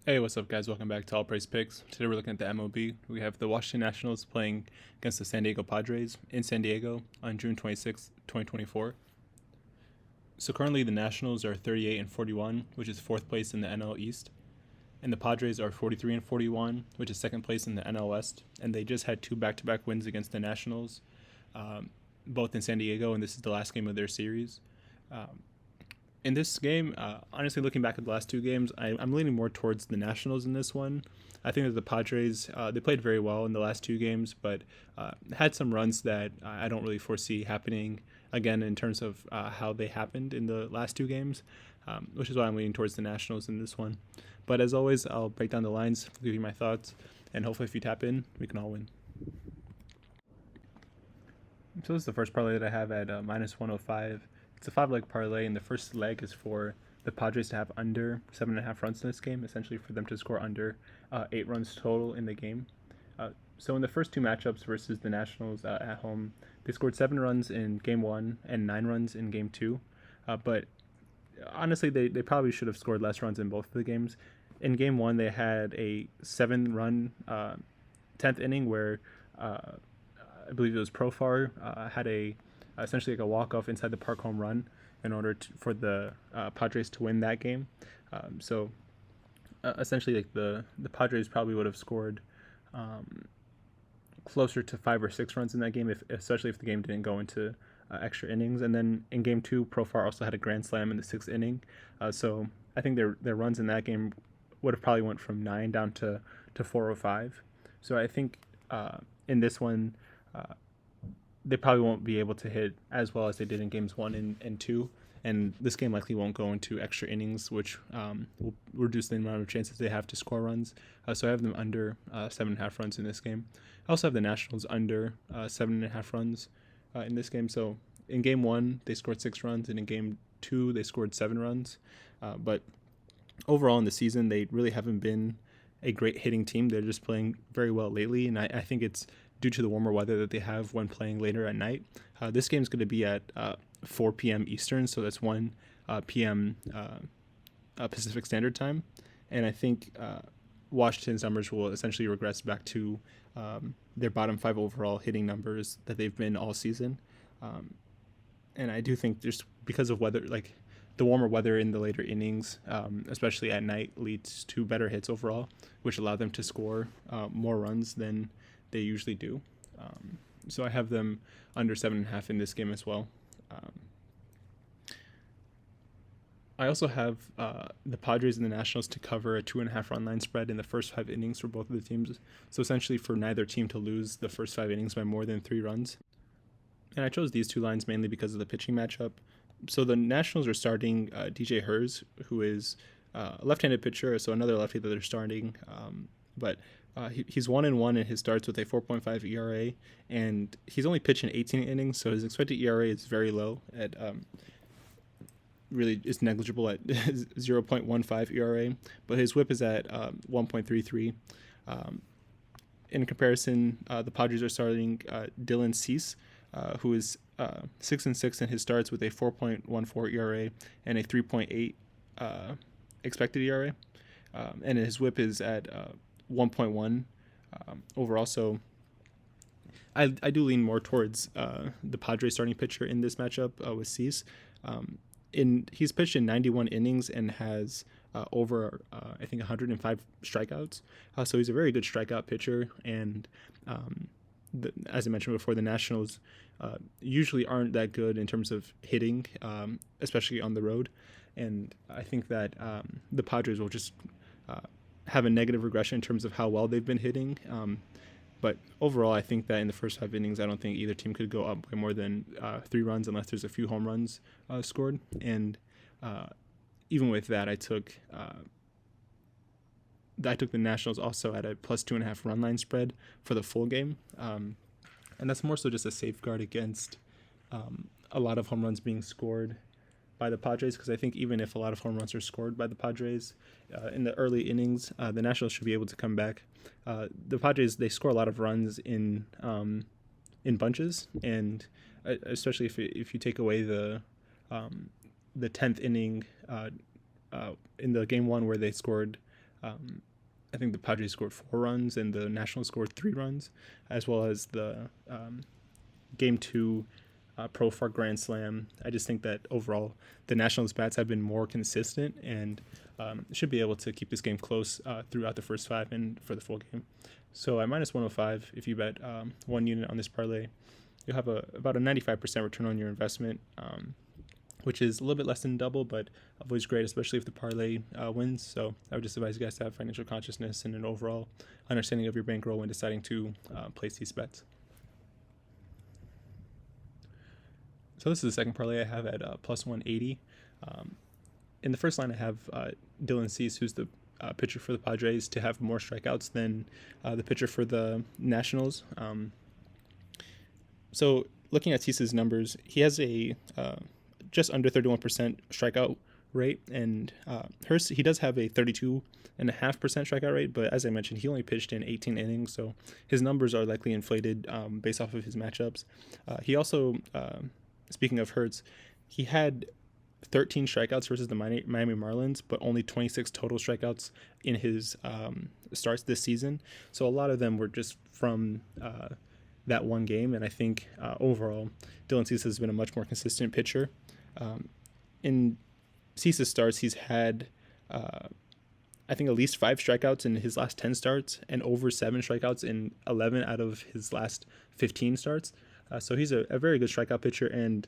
Hey, what's up, guys? Welcome back to All Praise Picks. Today we're looking at the MLB. We have the Washington Nationals playing against the San Diego Padres in San Diego on June 26, 2024. So currently the Nationals are 38 and 41, which is fourth place in the NL East, and the Padres are 43 and 41, which is second place in the NL West. And they just had two back-to-back wins against the Nationals, both in San Diego, and this is the last game of their series. In this game, honestly, looking back at the last two games, I'm leaning more towards the Nationals in this one. I think that the Padres, they played very well in the last two games, but had some runs that I don't really foresee happening again in terms of how they happened in the last two games, which is why I'm leaning towards the Nationals in this one. But as always, I'll break down the lines, give you my thoughts, and hopefully if you tap in, we can all win. So this is the first parlay that I have at minus 105. It's a 5-leg parlay, and the first leg is for the Padres to have under 7.5 runs in this game, essentially for them to score under 8 runs total in the game. So in the first two matchups versus the Nationals at home, they scored 7 runs in Game 1 and 9 runs in Game 2. But honestly, they probably should have scored less runs in both of the games. In Game 1, they had a 7-run 10th inning where I believe it was Profar had essentially like a walk-off inside the park home run in order for the Padres to win that game. So essentially, like the Padres probably would have scored closer to 5 or 6 runs in that game, especially if the game didn't go into extra innings. And then in Game 2, Profar also had a grand slam in the 6th inning. So I think their runs in that game would have probably went from 9 down to 4 or 5. So I think in this one, they probably won't be able to hit as well as they did in games 1 and 2. And this game likely won't go into extra innings, which will reduce the amount of chances they have to score runs. So I have them under 7.5 runs in this game. I also have the Nationals under 7.5 runs in this game. So in game 1, they scored 6 runs, and in game 2, they scored 7 runs. But overall in the season, they really haven't been a great hitting team. They're just playing very well lately, and I think it's due to the warmer weather that they have when playing later at night. This game is going to be at 4 p.m. Eastern, so that's 1 p.m. Pacific Standard Time. And I think Washington's numbers will essentially regress back to their bottom 5 overall hitting numbers that they've been all season. And I do think just because of weather, like the warmer weather in the later innings, especially at night, leads to better hits overall, which allow them to score more runs than they usually do. So I have them under 7.5 in this game as well. I also have the Padres and the Nationals to cover a 2.5 run line spread in the first 5 innings for both of the teams. So essentially for neither team to lose the first 5 innings by more than 3 runs. And I chose these 2 lines mainly because of the pitching matchup. So the Nationals are starting DJ Hers, who is a left-handed pitcher, so another lefty that they're starting. But he's 1-1 in his starts with a 4.5 ERA, and he's only pitched in 18 innings, so his expected ERA is very low at really is negligible at 0.15 ERA, but his WHIP is at 1.33. In comparison, the Padres are starting Dylan Cease, who is 6-6 in his starts with a 4.14 ERA and a 3.8 expected ERA, and his WHIP is at 1.1 overall. So I do lean more towards the Padres starting pitcher in this matchup with Cease. He's pitched in 91 innings and has over I think 105 strikeouts. So he's a very good strikeout pitcher. And as I mentioned before, the Nationals usually aren't that good in terms of hitting, especially on the road. And I think that the Padres will just have a negative regression in terms of how well they've been hitting. But overall, I think that in the first 5 innings, I don't think either team could go up by more than 3 runs unless there's a few home runs scored. And even with that, I took the Nationals also at a plus 2.5 run line spread for the full game. And that's more so just a safeguard against a lot of home runs being scored by the Padres, because I think even if a lot of home runs are scored by the Padres in the early innings, the Nationals should be able to come back. The Padres, they score a lot of runs in bunches, and especially if you take away the 10th inning in the game 1 where they scored I think the Padres scored 4 runs and the Nationals scored 3 runs, as well as the Game 2 Profar Grand Slam. I just think that overall the Nationals bats have been more consistent and should be able to keep this game close throughout the first 5 and for the full game. So at minus 105, if you bet 1 unit on this parlay, you'll have about a 95% return on your investment, which is a little bit less than double, but always great, especially if the parlay wins. So I would just advise you guys to have financial consciousness and an overall understanding of your bankroll when deciding to place these bets. So this is the second parlay I have at plus 180. In the first line, I have Dylan Cease, who's the pitcher for the Padres, to have more strikeouts than the pitcher for the Nationals. So looking at Cease's numbers, he has a just under 31% strikeout rate, and Hurst, he does have a 32.5% strikeout rate, but as I mentioned, he only pitched in 18 innings, so his numbers are likely inflated based off of his matchups. He also, speaking of Hurts, he had 13 strikeouts versus the Miami Marlins, but only 26 total strikeouts in his starts this season. So a lot of them were just from that one game, and I think overall, Dylan Cease has been a much more consistent pitcher. In Cease's starts, he's had, I think, at least 5 strikeouts in his last 10 starts and over 7 strikeouts in 11 out of his last 15 starts. So he's a very good strikeout pitcher, and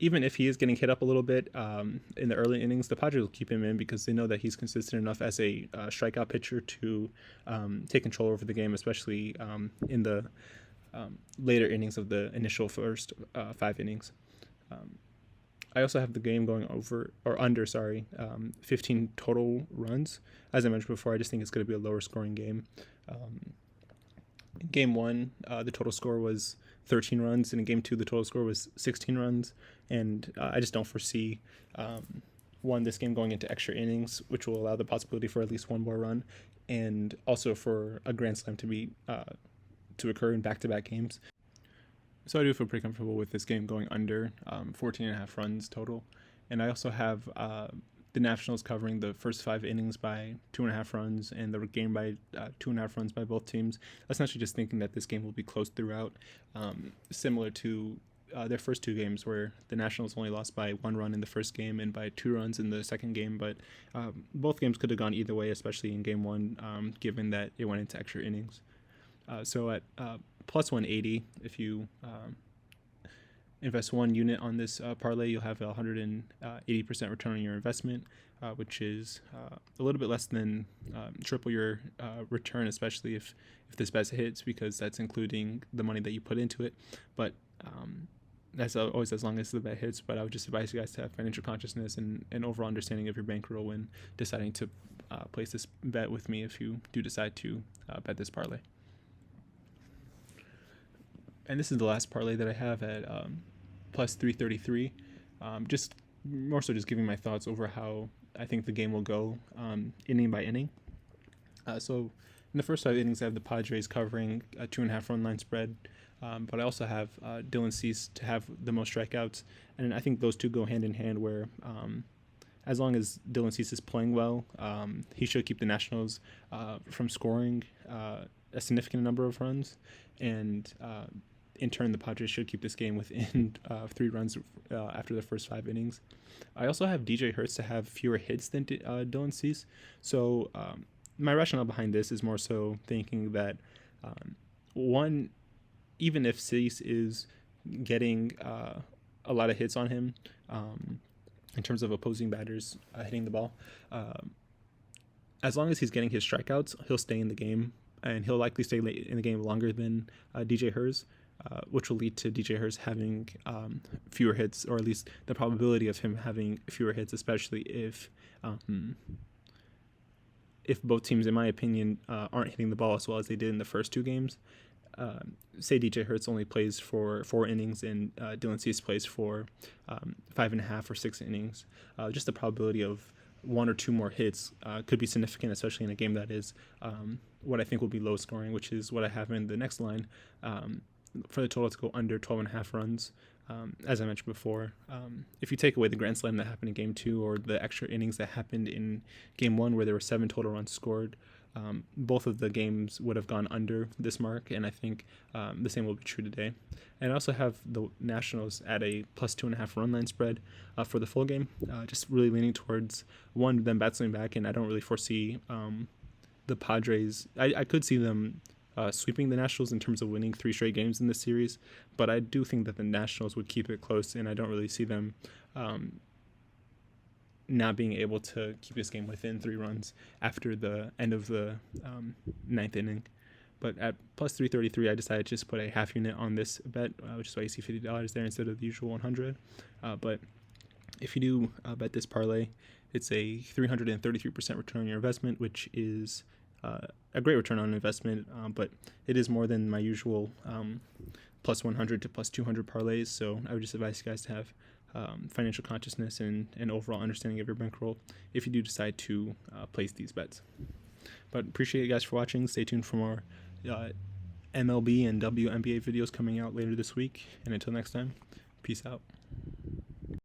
even if he is getting hit up a little bit in the early innings, the Padres will keep him in because they know that he's consistent enough as a strikeout pitcher to take control over the game, especially in the later innings of the initial first 5 innings. I also have the game going under 15 total runs. As I mentioned before, I just think it's going to be a lower scoring game. In Game 1, the total score was 13 runs, and in Game 2, the total score was 16 runs. And I just don't foresee, this game going into extra innings, which will allow the possibility for at least one more run, and also for a grand slam to occur in back-to-back games. So I do feel pretty comfortable with this game going under 14.5 runs total. And I also have the Nationals covering the first 5 innings by 2.5 runs and the game by 2.5 runs by both teams. Essentially just thinking that this game will be close throughout, similar to their first 2 games where the Nationals only lost by 1 run in the first game and by 2 runs in the second game. But both games could have gone either way, especially in Game 1, given that it went into extra innings. So at plus 180, if you invest 1 unit on this parlay, you'll have 180% return on your investment, which is a little bit less than triple your return, especially if this bet hits, because that's including the money that you put into it. But that's always as long as the bet hits. But I would just advise you guys to have financial consciousness and an overall understanding of your bankroll when deciding to place this bet with me if you do decide to bet this parlay. And this is the last parlay that I have at plus 333. Just more so just giving my thoughts over how I think the game will go inning by inning. So in the first 5 innings, I have the Padres covering a 2.5 run line spread. But I also have Dylan Cease to have the most strikeouts. And I think those two go hand in hand where as long as Dylan Cease is playing well, he should keep the Nationals from scoring a significant number of runs. And in turn, the Padres should keep this game within 3 runs after the first 5 innings. I also have DJ Hurts to have fewer hits than Dylan Cease. So my rationale behind this is more so thinking that, one, even if Cease is getting a lot of hits on him in terms of opposing batters hitting the ball, as long as he's getting his strikeouts, he'll stay in the game, and he'll likely stay in the game longer than DJ Hurts. Which will lead to DJ Hurts having fewer hits, or at least the probability of him having fewer hits, especially if both teams, in my opinion, aren't hitting the ball as well as they did in the first 2 games. Say DJ Hurts only plays for 4 innings and Dylan Cease plays for 5.5 or 6 innings. Just the probability of 1 or 2 more hits could be significant, especially in a game that is what I think will be low scoring, which is what I have in the next line. For the total to go under 12.5 runs. As I mentioned before, if you take away the grand slam that happened in Game 2 or the extra innings that happened in Game 1 where there were 7 total runs scored, both of the games would have gone under this mark, and I think the same will be true today. And I also have the Nationals at a plus 2.5 run line spread for the full game, just really leaning towards them battling back, and I don't really foresee the Padres. I could see them sweeping the Nationals in terms of winning 3 straight games in this series, but I do think that the Nationals would keep it close, and I don't really see them not being able to keep this game within 3 runs after the end of the 9th inning. But at plus 333, I decided to just put a half unit on this bet, which is why you see $50 there instead of the usual 100. But if you do bet this parlay, it's a 333% return on your investment, which is a great return on investment, but it is more than my usual plus 100 to plus 200 parlays. So I would just advise you guys to have financial consciousness and an overall understanding of your bankroll if you do decide to place these bets. But appreciate you guys for watching. Stay tuned for more MLB and WNBA videos coming out later this week. And until next time, peace out.